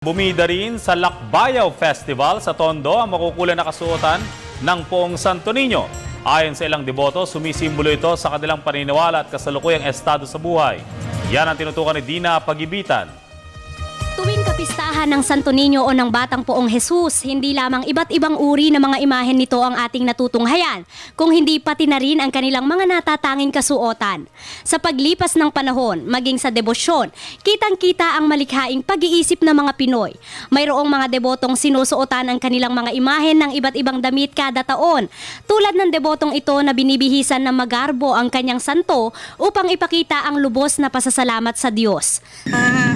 Bumida rin sa Lakbayaw Festival sa Tondo ang makukulay na kasuotan ng Poong Santo Niño. Ayon sa ilang deboto, sumisimbolo ito sa kanilang paniniwala at kasalukuyang estado sa buhay. Yan ang tinutukan ni Dina Pagibitan. Tuwing kapistahan ng Santo Niño o ng Batang Poong Jesus, hindi lamang iba't ibang uri ng mga imahen nito ang ating natutunghayan, kung hindi pati na rin ang kanilang mga natatanging kasuotan. Sa paglipas ng panahon, maging sa debosyon, kitang-kita ang malikhaing pag-iisip ng mga Pinoy. Mayroong mga debotong sinusuotan ang kanilang mga imahen ng iba't ibang damit kada taon, tulad ng debotong ito na binibihisan ng magarbo ang kanyang santo upang ipakita ang lubos na pasasalamat sa Diyos.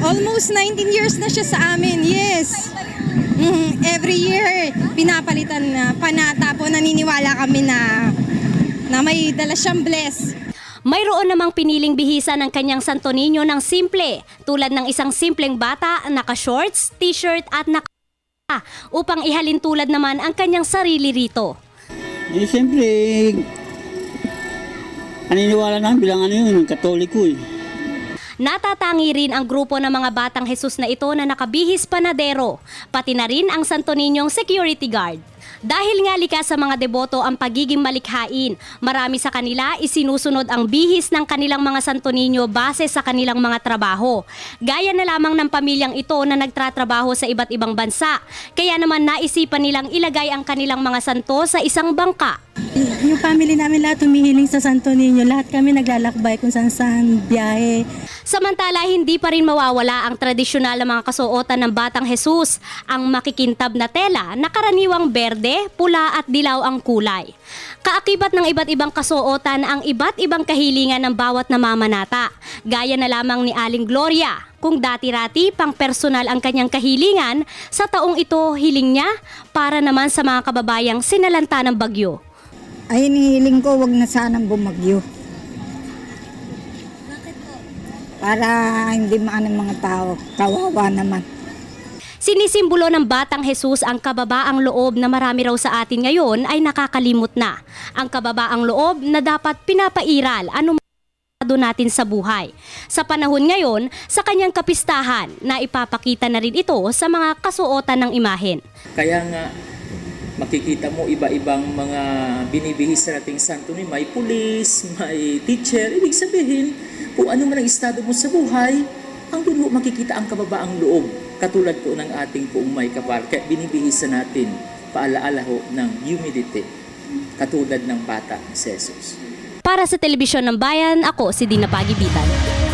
Almost 19 years na siya sa amin, yes. Every year, pinapalitan na panata po, naniniwala kami na may dala siyang bless. Mayroon namang piniling bihisan ng kanyang Santo Niño ng simple, tulad ng isang simpleng bata, naka-shorts, t-shirt at upang ihalin tulad naman ang kanyang sarili rito. Siyempre, naniniwala namin bilang yun, Katoliko eh. Natatangi rin ang grupo ng mga batang Jesus na ito na nakabihis panadero, pati na rin ang Santo Niñong security guard. Dahil nga likas sa mga deboto ang pagiging malikhain, marami sa kanila isinusunod ang bihis ng kanilang mga Santo Niño base sa kanilang mga trabaho. Gaya na lamang ng pamilyang ito na nagtatrabaho sa iba't ibang bansa, kaya naman naisipan nilang ilagay ang kanilang mga santo sa isang bangka. Yung family namin lahat humihiling sa Santo Niño, lahat kami naglalakbay kung saan biyahe. Samantala, hindi pa rin mawawala ang tradisyonal na mga kasuotan ng Batang Jesus, ang makikintab na tela na karaniwang berde, pula at dilaw ang kulay. Kaakibat ng iba't ibang kasuotan ang iba't ibang kahilingan ng bawat namamanata. Gaya na lamang ni Aling Gloria, kung dati-rati pang personal ang kanyang kahilingan, sa taong ito hiling niya para naman sa mga kababayang sinalanta ng bagyo. Ay, hinihiling ko, wag na sanang bumagyo. Para hindi maano mga tao, kawawa naman. Sinisimbolo ng Batang Jesus ang kababaang loob na marami raw sa atin ngayon ay nakakalimot na. Ang kababaang loob na dapat pinapairal anumang natin sa buhay. Sa panahon ngayon, sa kanyang kapistahan na ipapakita na rin ito sa mga kasuotan ng imahen. Kaya nga, makikita mo iba-ibang mga binibihis sa ating santo ni may pulis, may teacher. Ibig sabihin, kung ano man ang estado mo sa buhay, ang doon mo makikita ang kababaang loob. Katulad po ng ating Poong May Kapal. Kaya binibihisan natin paalaala ho ng humility, katulad ng bata si Jesus. Para sa Telebisyon ng Bayan, ako si Dina Pagibitan.